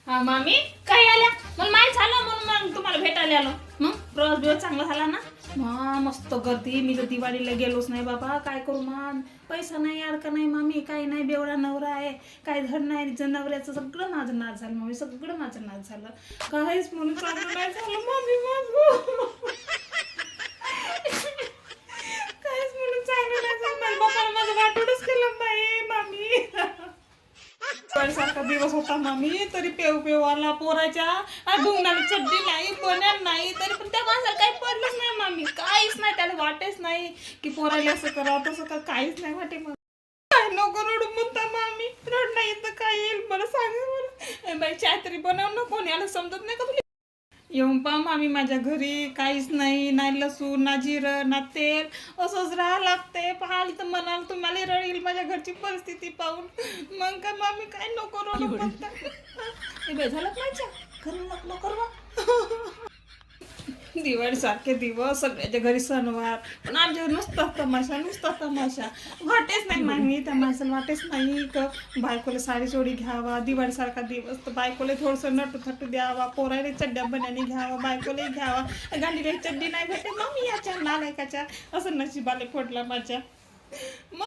हा मामी काय आल्या मग माय झालं म्हणून मग तुम्हाला भेटायला आलो. मग प्रवास बिवास चांगला झाला ना? मस्त गर्दी. मी तर दिवाळीला गेलोच नाही बाबा. काय करू मान पैसा नाही अडका नाही मामी. काही नाही बेवडा नवरा आहे. काय धड नाही. नवऱ्याचं सगळं माझं नाच झालं मामी. सगळं माझं नाच झालं. काहीच म्हणून चांगलं नाही झालं मामी माझं. काहीच म्हणून चांगलं नाही झालं. माझ्या बापाला माझं वाटोडच केलं बाई मामी. सारखा दिवस होता मामी. तरी पेव पेव आला पोराच्या ढुंगणाला चड्डी नाही बन्या नाही. तरी पण त्या माणसाला काही पडलंच नाही मामी. काहीच नाही. त्याला वाटेच नाही की पोराला असं करावं तसं का. काहीच नाही वाटे मग. काय नको रडू म्हणता मामी. रड नाही तर काय येईल मला सांगा मला. बाई चाय तरी बनव ना. कोणी आलं समजत नाही का तुला. येऊन पहा मामी माझ्या घरी. काहीच नाही. नाही लसूण ना जिरं ना तेल. असंच राहा लागते. पाहाल तर म्हणाल तुम्हाला रडील माझ्या घरची परिस्थिती पाहून. मग काय मामी काय नको रडू म्हणता. हे बाई झालं माझ्या घरी नको करवा. दिवाळी सारखे दिवस सगळ्याच्या घरी सणवार. पण आमच्या घरी नुसता तमाशा. वाटेच नाही मामी. त्या माणसाला वाटेच नाही का बायकोला साडी चोडी घ्यावा. दिवाळी सारखा दिवस तर बायकोला थोडंसं नटू थटू द्यावा. पोरायला चड्ड्या बनाने घ्यावा. बायकोला घ्यावा. गांडीला चड्डी नाही भेटे मामी याच्या नालायकाच्या. असं नशिबाले फोडला माझ्या.